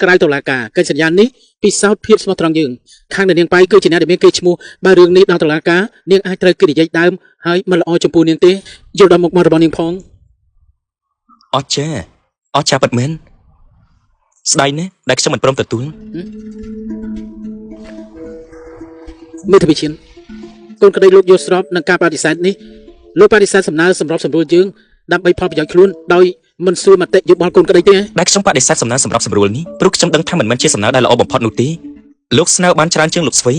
ក្រៅតុលាការកិច្ចសន្យានេះពិសោធន៍ភាពស្មោះត្រង់យើងខាងនាងបៃគឺជាអ្នកដែលមានកេរ្តិ៍ឈ្មោះបើរឿងនេះដល់តុលាការនាងអាចត្រូវគេនិយាយដើមហើយមិនល្អចំពោះនាងទេយល់ដល់មុខមាត់របស់នាងផងអត់ចាពិតមែនស្ដាយណាស់ដែលខ្ញុំមិនព្រមទទួលមេធាវីឈិនកូនក្តីលោកយល់ស្របនឹងការបដិសេធនេះលោកបដិសេធសំណើសម្រាប់សម្រួលយើងដើម្បីផលប្រយោជន៍ខ្លួនដោយមិនសួរមតិយោបល់កូនក្តីទេដែលខ្ញុំបដិសេធសំណើសម្រាប់សម្រួលនេះព្រោះខ្ញុំដឹងថាមិនមែនជាសំណើដែលល្អបំផុតនោះទេលោកស្នើបានច្រើនជាងលោកស្វី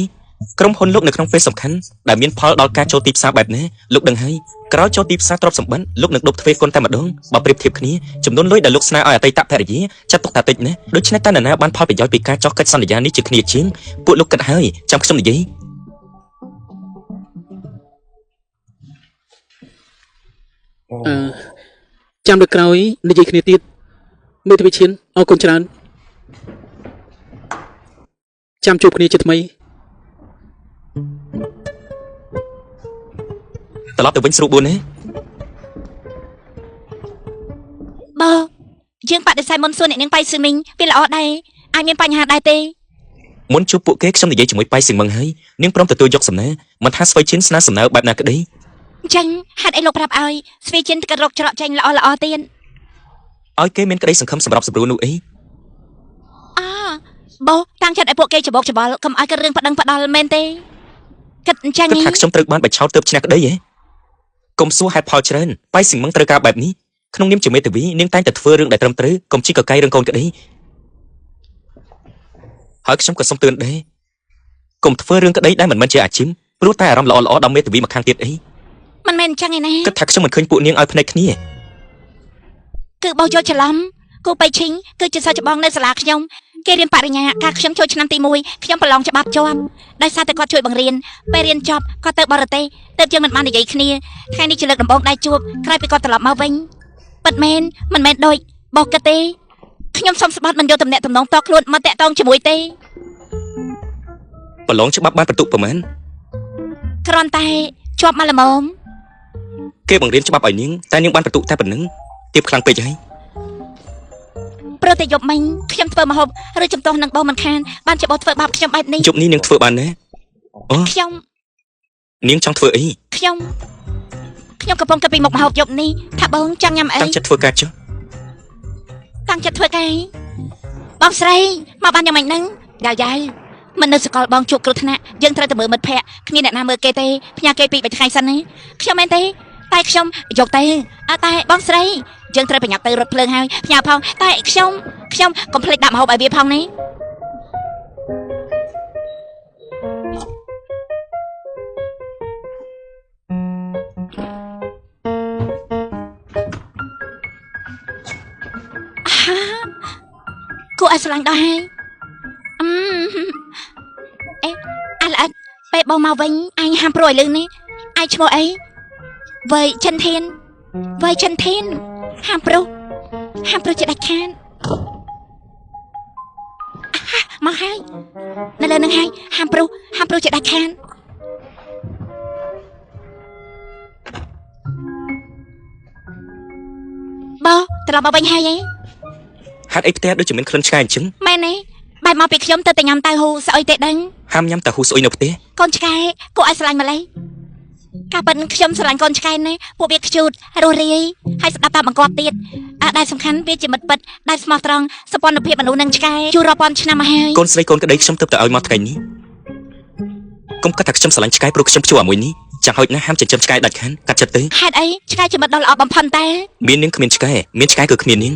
ក្រុមហ៊ុនលោកនៅក្នុងពេលសំខាន់ដែលមានផលដល់ការចូលទីផ្សារបែបនេះលោកដឹងហើយក្រោយចូលទីផ្សារទ្រព្យសម្បត្តិលោកនឹងដប់ទ្វេគុណតែម្ដងបើប្រៀបធៀបគ្នាចំនួនលុយដែលលោកស្នើឲ្យអតីតភរិយាចាត់ទុកថាតិចណាស់ដូច្នេះតើនរណាបានផលប្រយោជន៍ពីការចោះកិច្ចសន្យានេះជាគ្នាជាងពួកលោកគិតហើយចាំខ្ញុំនិយាយចាំលើក្រោយនិយាយគ្នាទៀតមេធាវីឈិនអរគុណច្រើនចាំជួបគ្នាជាថ្មីត្រឡប់ទៅវិញស្រួលបួនណាបើយើងបដិសេធមុនសួរអ្នកនាងបៃស៊ឺមីងវាល្អដែរអាចមានបញ្ហាដែរទេមុនជួបពួកគេខ្ញុំនិយាយជាមួយបៃស៊ឺមីងហើយនាងព្រមទទួលយកសំណើមិនថាស្វ័យជិនស្នើសំណើបែបណាក្តីអញ្ចឹងហេតុអីលោកប្រាប់ឲ្យស្វីជិនទៅរកច្រកចេញល្អទៀតឲ្យគេមានក្តីសង្ឃឹមសម្រាប់សម្រួលនោះអីបោតាំងចិត្តឲ្យពួកគេច្បោកច្បល់កុំឲ្យកើតរឿងប្តឹងផ្ដាល់មែនទេគិតអញ្ចឹងថាខ្ញុំត្រូវបានបិឆោតទៅឈ្នះក្តីហ៎កុំសួរហេតុផលច្រើនបៃស៊ីមឹងត្រូវការបែបនេះក្នុងនាមជាមេធាវីនាងតែងតែធ្វើរឿងដែលត្រឹមត្រូវកុំជីកកៃរឿងកូនក្តីហើយខ្ញុំក៏សូមទឿនដែរកុំធ្វើរឿងក្តីដែលមិនមែនជាអាជីពព្រោះតែអារម្មណ៍ល្អៗដល់មេធាវីមកខាងទៀតអីមិនមែនអញ្ចឹងឯណាគិតថាខ្ញុំមិនឃើញពួកនាងឲ្យភ្នែកគ្នាគឺបោះយកច្រឡំគូបៃឈីងគឺជាសិស្សច្បងនៅសាលាខ្ញុំគេរៀនបរិញ្ញាការខ្ញុំចូលឆ្នាំទី1ខ្ញុំប្រឡងច្បាប់ជាប់ដោយសារតែគាត់ជួយបង្រៀនពេលរៀនចប់គាត់ទៅបរទេសទើបយើងមិនបាននិយាយគ្នាថ្ងៃនេះជាលើកដំបូងដែលជួបក្រោយពីគាត់ត្រឡប់មកវិញពិតមែនមិនមែនដូចបោះគិតទេខ្ញុំសុំស្បត់មិនយកតំណែងតំណងតខ្លួនមកតាក់ទងជាមួយទេប្រឡងច្បាប់បានបន្ទុកប្រហែលគ្រាន់តែជាប់មកល្មមគេបង្រៀនច្បាប់ឲ្យនាងតែនាងបានបន្ទុកតែប៉ុណ្្នឹងទៀបខ្លាំងពេកហើយព្រោះតែយប់មិញខ្ញុំធ្វើម្ហូបឬចំទាស់នឹងបោះមិនខានបានជាបោះធ្វើបាបខ្ញុំបែបនេះយប់នេះនាងធ្វើបានណាអូខ្ញុំនាងចង់ធ្វើអីខ្ញុំកំពុងគិតពីមុខម្ហូបយប់នេះថាបងចង់ញ៉ាំអីតាំងចិត្តធ្វើការចុះតាំងចិត្តធ្វើការបងស្រីមកបានយ៉ាងម៉េចហ្នឹងយ៉ាវមិននៅសកលបងជួបគ្រោះថ្នាក់យើងត្រូវតែមើលមិត្តភ័ក្ដិគ្មានអ្នកណាមើលគេទេផ្ញើគេពី3ថ្ងៃសិនណាខ្ញុំមែនទេតែខ្ញុំយកទេតែបងស្រីយើងត្រូវប្រញាប់ទៅរត់ភ្លើងហើយផ្ញើផងតែខ្ញុំកុំភ្លេចដាក់ម្ហូបឲ្យវាផងនេះគួរឲ្យស្រឡាញ់ដល់ហើយអាល្អិតពេលបងមកវិញអញហាមព្រួយលឺនេះអញឈ្មោះអីវ័យចិនធានហាមព្រុសជាដាច់ខានមកហើយនៅលើនឹងហើយហាមព្រុសជាដាច់ខានបោត្រឡប់មកវិញហើយហេតុអីផ្ទះដូចជាមានក្លិនឆ្ងាញ់អញ្ចឹងមែនទេបែរមកពីខ្ញុំទៅតែញ៉ាំតៅហ៊ូស្អុយទេដឹងហាមញ៉ាំតៅហ៊ូស្អុយនៅផ្ទះកូនឆ្កែគួរឲ្យស្រឡាញ់ម្ល៉េះការប៉ិនខ្ញុំស្រឡាញ់កូនឆ្កែនេះពួកវាខ្ជូតរស់រាយហើយស្ដាប់តាមបង្គាប់ទៀតដែលសំខាន់វាជាមិត្តពិតដែលស្មោះត្រង់សម្ព័ន្ធភាពមនុស្សនឹងឆ្កែជួរាប់ពាន់ឆ្នាំមកហើយកូនស្រីកូនក្តីខ្ញុំទៅឲ្យមកថ្ងៃនេះកុំគិតថាខ្ញុំស្រឡាញ់ឆ្កែព្រោះខ្ញុំជួអាមួយនេះចាំហុចណាស់ហាមចិញ្ចឹមឆ្កែដាច់ខានកាត់ចិត្តទៅហេតុអីឆ្កែជាមិត្តដ៏ល្អបំផុតតែមាននាងគ្មានឆ្កែមានឆ្កែគឺគ្មាននាង